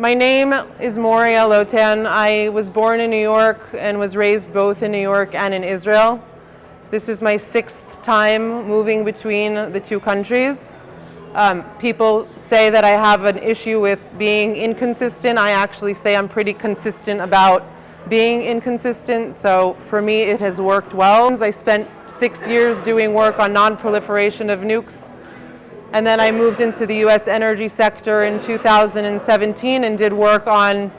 My name is Moria Lotan. I was born in New York and was raised both in New York and in Israel. This is my 6th time moving between the two countries. People say that I have an issue with being inconsistent. I actually say I'm pretty consistent about being inconsistent, so for me it has worked well. I spent 6 years doing work on non-proliferation of nukes, and then I moved into the US energy sector in 2017 and did work on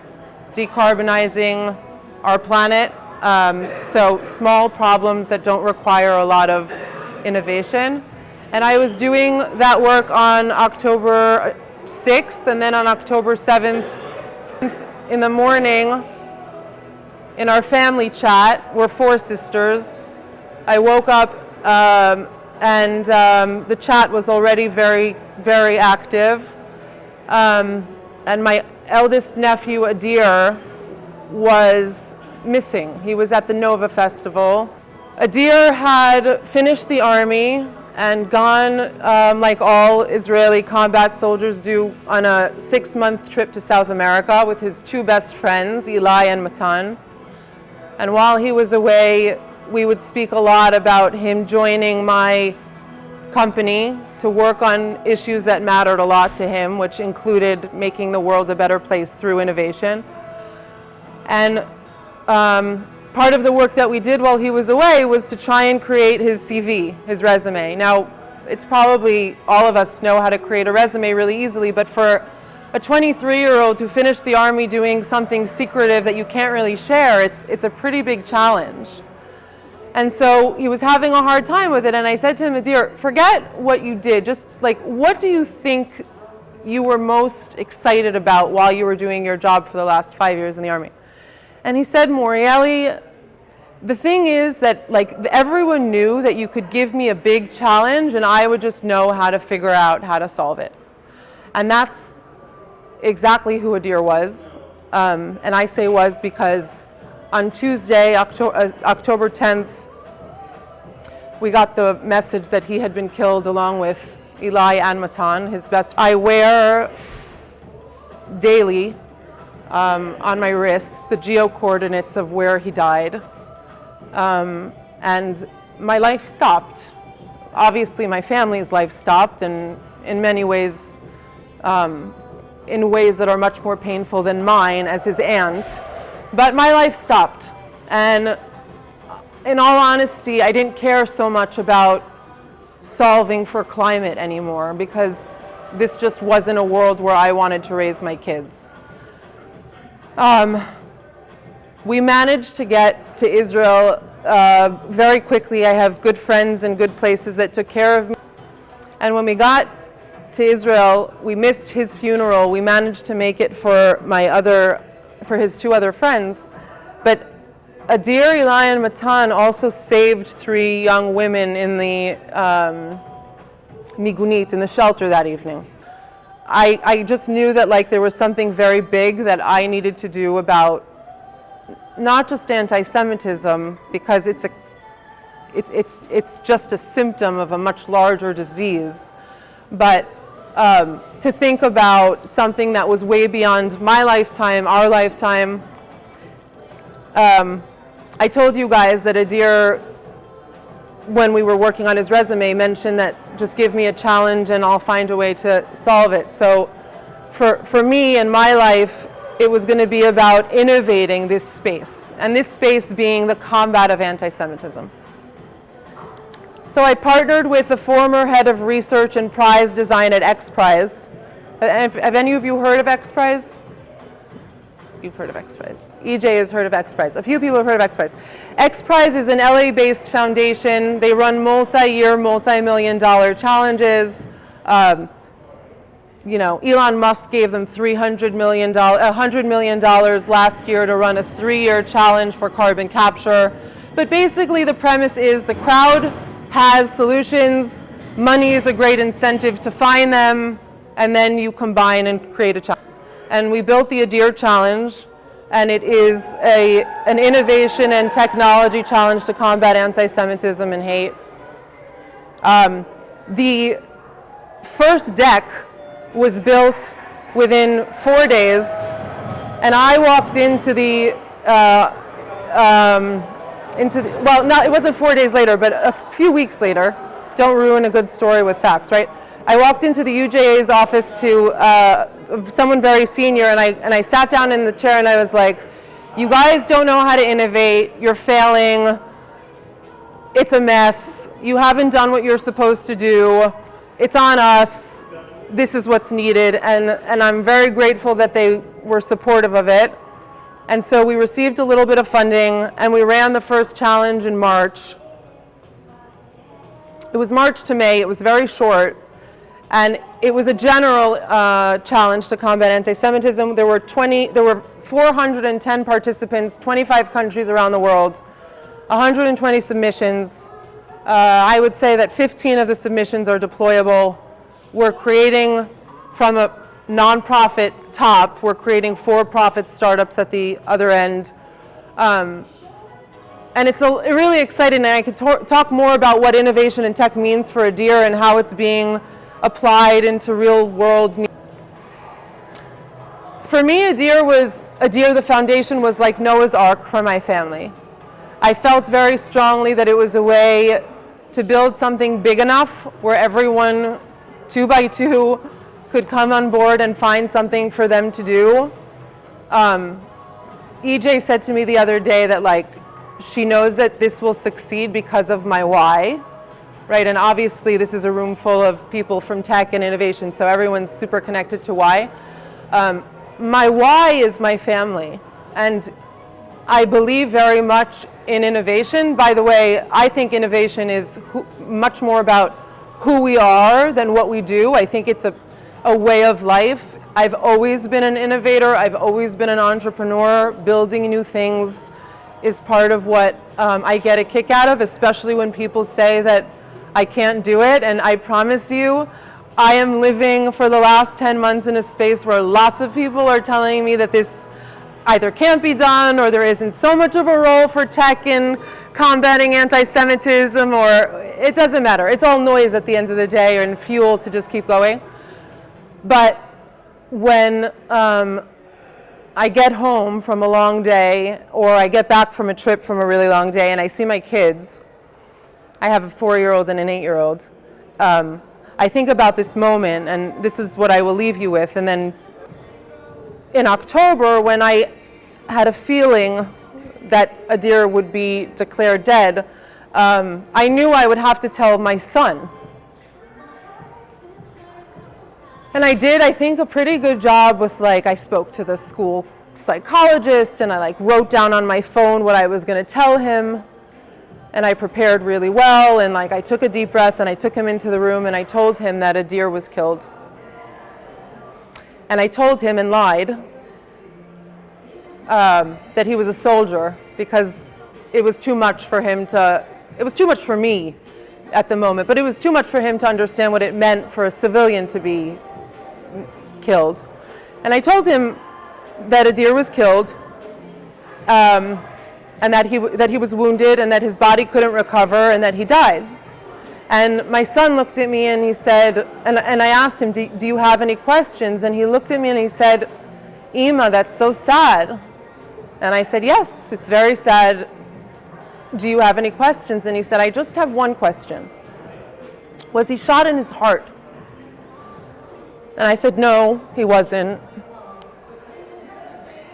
decarbonizing our planet. So small problems that don't require a lot of innovation. And I was doing that work on October 6th, and then on October 7th in the morning, in our family chat, we're 4 sisters, I woke up and the chat was already very, very active. And my eldest nephew, Adir, was missing. He was at the Nova Festival. Adir had finished the army and gone, like all Israeli combat soldiers do, on a 6-month trip to South America with his 2 best friends, Eli and Matan. And while he was away, we would speak a lot about him joining my company to work on issues that mattered a lot to him, which included making the world a better place through innovation. And part of the work that we did while he was away was to try and create his CV, his resume. Now, it's probably all of us know how to create a resume really easily, but for a 23-year-old who finished the army doing something secretive that you can't really share, it's a pretty big challenge. And so he was having a hard time with it, and I said to him, Adir, forget what you did, just like, what do you think you were most excited about while you were doing your job for the last 5 years in the army? And he said, Morieli, the thing is that like everyone knew that you could give me a big challenge and I would just know how to figure out how to solve it. And that's exactly who Adir was. And I say was because on Tuesday, October 10th, we got the message that he had been killed along with Eli and Matan, his best friend. I wear daily on my wrist the geo-coordinates of where he died. And my life stopped. Obviously, my family's life stopped, and in many ways, in ways that are much more painful than mine as his aunt. But my life stopped. And in all honesty, I didn't care so much about solving for climate anymore because this just wasn't a world where I wanted to raise my kids. We managed to get to Israel very quickly. I have good friends and good places that took care of me. And when we got to Israel, we missed his funeral. We managed to make it for his 2 other friends. But Adir, Eli, and Matan also saved 3 young women in the migunit, in the shelter that evening. I just knew that like there was something very big that I needed to do about not just anti-Semitism, because it's just a symptom of a much larger disease, but to think about something that was way beyond my lifetime, our lifetime. I told you guys that Adir, when we were working on his resume, mentioned that just give me a challenge and I'll find a way to solve it. So for me in my life, it was going to be about innovating this space, and this space being the combat of anti-Semitism. So I partnered with the former head of research and prize design at XPRIZE. Have any of you heard of XPRIZE? You've heard of XPRIZE. EJ has heard of XPRIZE. A few people have heard of XPRIZE. XPRIZE is an LA-based foundation. They run multi-year, multi-million-dollar challenges. Elon Musk gave them $100 million last year to run a 3-year challenge for carbon capture. But basically the premise is the crowd has solutions, money is a great incentive to find them, and then you combine and create a challenge. And we built the Adir Challenge, and it is an innovation and technology challenge to combat anti-Semitism and hate. The first deck was built within 4 days, and I walked into the, well, not, it wasn't 4 days later, but a few weeks later. Don't ruin a good story with facts, right? I walked into the UJA's office to someone very senior, and I sat down in the chair and I was like, you guys don't know how to innovate, you're failing, it's a mess, you haven't done what you're supposed to do, it's on us, this is what's needed, and I'm very grateful that they were supportive of it. And so we received a little bit of funding, and we ran the first challenge in March. It was March to May, it was very short, and it was a general challenge to combat anti-Semitism. There were 410 participants, 25 countries around the world, 120 submissions. I would say that 15 of the submissions are deployable. We're creating from a nonprofit top, we're creating for-profit startups at the other end. And it's really exciting, and I could talk more about what innovation in tech means for Adir and how it's being applied into real world needs. For me, Adir, the foundation, was like Noah's Ark for my family. I felt very strongly that it was a way to build something big enough where everyone, 2 by 2, could come on board and find something for them to do. EJ said to me the other day that, like, she knows that this will succeed because of my why, right? And obviously this is a room full of people from tech and innovation, so everyone's super connected to why. My why is my family, and I believe very much in innovation. By the way, I think innovation is much more about who we are than what we do. I think it's a way of life. I've always been an innovator. I've always been an entrepreneur. Building new things is part of what I get a kick out of, especially when people say that I can't do it. And I promise you, I am living for the last 10 months in a space where lots of people are telling me that this either can't be done, or there isn't so much of a role for tech in combating anti-Semitism, or it doesn't matter. It's all noise at the end of the day and fuel to just keep going. But when I get home from a long day, or I get back from a trip from a really long day, and I see my kids, I have a 4-year-old and an 8-year-old, I think about this moment, and this is what I will leave you with. And then in October, when I had a feeling that Adir would be declared dead, I knew I would have to tell my son. And I did, I think, a pretty good job with, like, I spoke to the school psychologist, and I, like, wrote down on my phone what I was going to tell him, and I prepared really well, and, like, I took a deep breath, and I took him into the room, and I told him that Adir was killed. And I told him, and lied, that he was a soldier, because it was too much for him to, it was too much for me at the moment, but it was too much for him to understand what it meant for a civilian to be killed. And I told him that Adir was killed, and that he was wounded, and that his body couldn't recover, and that he died. And my son looked at me and he said, and I asked him, do you have any questions? And he looked at me and he said, Ima, that's so sad. And I said, yes, it's very sad. Do you have any questions? And he said, I just have one question. Was he shot in his heart? And I said, no, he wasn't.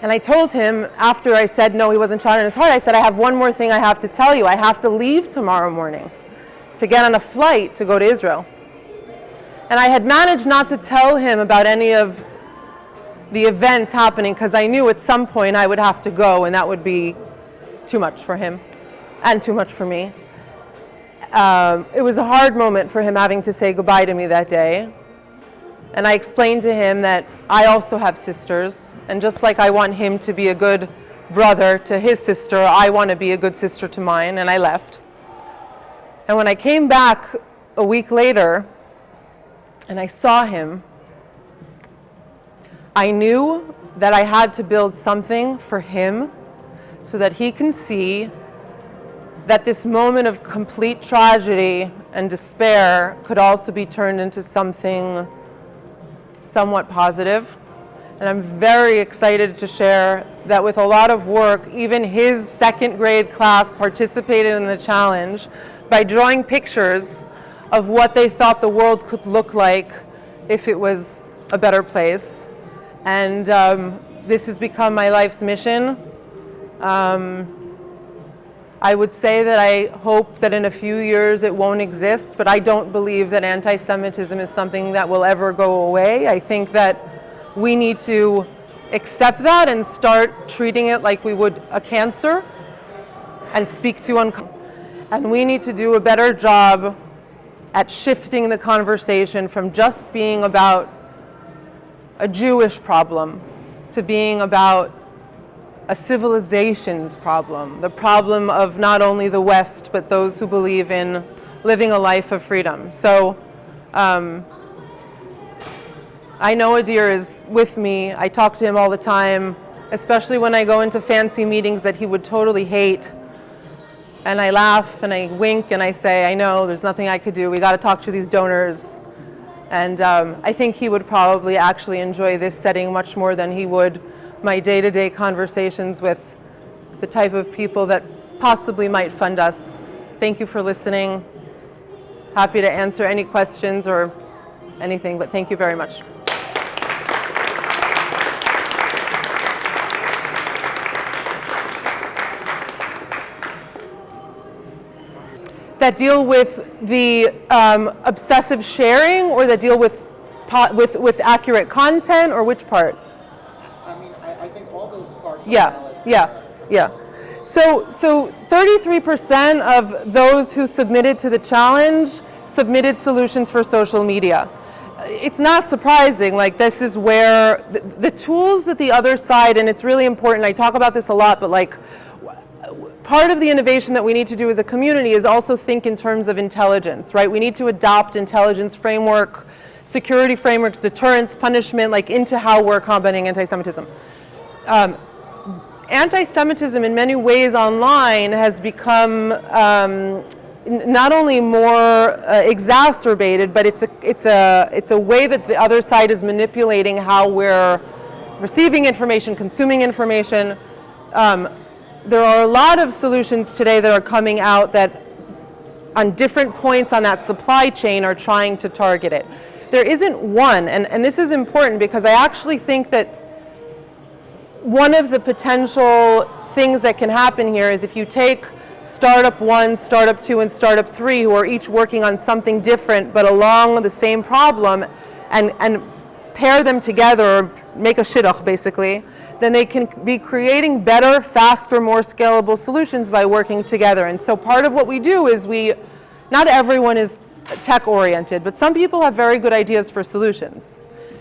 And I told him, after I said, no, he wasn't shot in his heart, I said, I have one more thing I have to tell you. I have to leave tomorrow morning to get on a flight to go to Israel. And I had managed not to tell him about any of the events happening, because I knew at some point I would have to go, and that would be too much for him and too much for me. It was a hard moment for him having to say goodbye to me that day. And I explained to him that I also have sisters, and just like I want him to be a good brother to his sister, I want to be a good sister to mine, and I left. And when I came back a week later and I saw him, I knew that I had to build something for him so that he can see that this moment of complete tragedy and despair could also be turned into something somewhat positive. And I'm very excited to share that with a lot of work, even his second grade class participated in the challenge by drawing pictures of what they thought the world could look like if it was a better place. And this has become my life's mission. I would say that I hope that in a few years it won't exist, but I don't believe that anti-Semitism is something that will ever go away. I think that we need to accept that and start treating it like we would a cancer and speak to and we need to do a better job at shifting the conversation from just being about a Jewish problem to being about a civilization's problem, the problem of not only the West, but those who believe in living a life of freedom. So I know Adir is with me. I talk to him all the time, especially when I go into fancy meetings that he would totally hate. And I laugh and I wink and I say, I know, there's nothing I could do. We got to talk to these donors. And I think he would probably actually enjoy this setting much more than he would my day-to-day conversations with the type of people that possibly might fund us. Thank you for listening. Happy to answer any questions or anything, but thank you very much. That deal with the obsessive sharing, or that deal with accurate content, or which part? I think all those parts are Yeah, valid. yeah. So 33% of those who submitted to the challenge submitted solutions for social media. It's not surprising, like this is where the tools that the other side, and it's really important, I talk about this a lot, but like part of the innovation that we need to do as a community is also think in terms of intelligence, right? We need to adopt intelligence framework, security frameworks, deterrence, punishment, like into how we're combating anti-Semitism. Anti-Semitism in many ways online has become not only more exacerbated, but it's a way that the other side is manipulating how we're receiving information, consuming information. There are a lot of solutions today that are coming out that on different points on that supply chain are trying to target it. There isn't one, and this is important because I actually think that one of the potential things that can happen here is if you take Startup 1, Startup 2, and Startup 3, who are each working on something different but along the same problem, and pair them together, make a shidduch basically, then they can be creating better, faster, more scalable solutions by working together. And so part of what we do is not everyone is tech-oriented, but some people have very good ideas for solutions.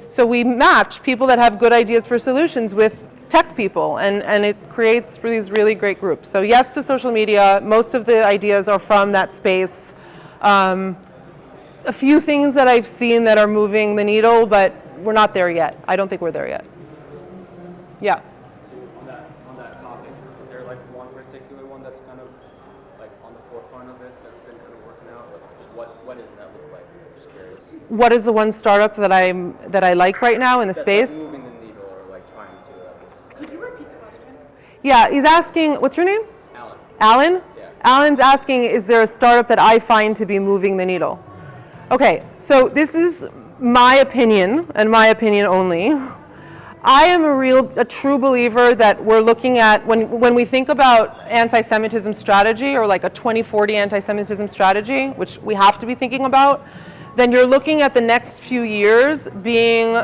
So we match people that have good ideas for solutions with tech people, and it creates these really great groups. So yes to social media. Most of the ideas are from that space. A few things that I've seen that are moving the needle, but we're not there yet. I don't think we're there yet. Yeah. So on that topic, is there like one particular one that's kind of like on the forefront of it that's been kind of working out? Like just what does that look like? I'm just curious. What is the one startup that I like right now in the space? That's like moving the needle or like trying to at least. Could you repeat the question? Yeah, he's asking, what's your name? Alan. Alan? Yeah. Alan's asking, is there a startup that I find to be moving the needle? Okay, so this is my opinion, and my opinion only. I am a true believer that we're looking at, when we think about anti-Semitism strategy, or like a 2040 anti-Semitism strategy, which we have to be thinking about, then you're looking at the next few years being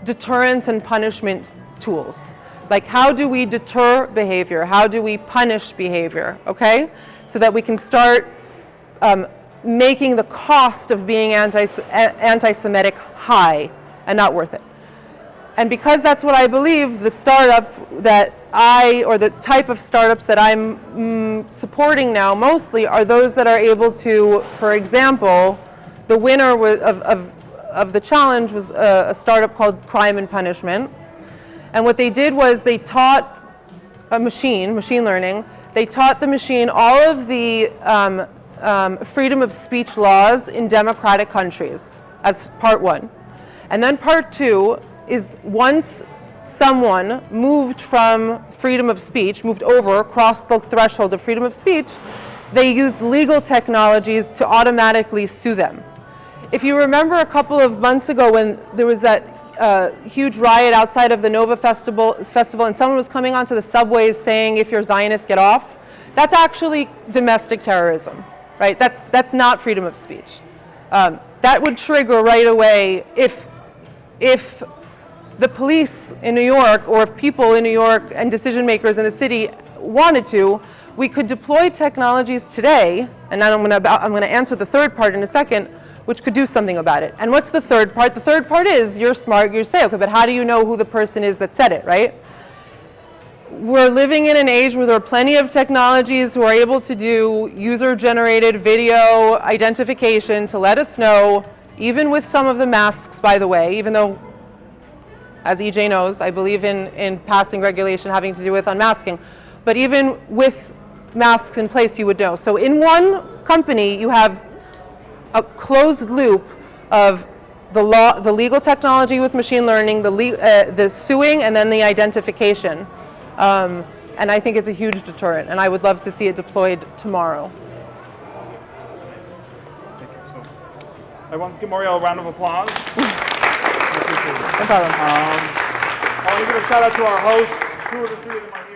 deterrence and punishment tools. Like, how do we deter behavior? How do we punish behavior, okay? So that we can start making the cost of being anti-Semitic high and not worth it. And because that's what I believe, the startup that or the type of startups that I'm supporting now mostly are those that are able to, for example, the winner of the challenge was a startup called Crime and Punishment. And what they did was they taught machine learning, they taught the machine all of the freedom of speech laws in democratic countries as part one. And then part two is once someone moved from freedom of speech, moved over, crossed the threshold of freedom of speech, they used legal technologies to automatically sue them. If you remember a couple of months ago when there was that huge riot outside of the Nova Festival and someone was coming onto the subways saying, if you're Zionist, get off, that's actually domestic terrorism, right? That's not freedom of speech. That would trigger right away if the police in New York or if people in New York and decision makers in the city wanted to, we could deploy technologies today, and then I'm going to answer the third part in a second, which could do something about it. And what's the third part? The third part is you're smart, you say, okay, but how do you know who the person is that said it, right? We're living in an age where there are plenty of technologies who are able to do user-generated video identification to let us know, even with some of the masks, by the way, even though, as EJ knows, I believe in passing regulation having to do with unmasking, but even with masks in place, you would know. So in one company, you have a closed loop of the law, the legal technology with machine learning, the suing, and then the identification. And I think it's a huge deterrent, and I would love to see it deployed tomorrow. Thank you. So, I want to give Moriel a round of applause. No problem. I want to give a shout out to our hosts, 2 of the 3 of them are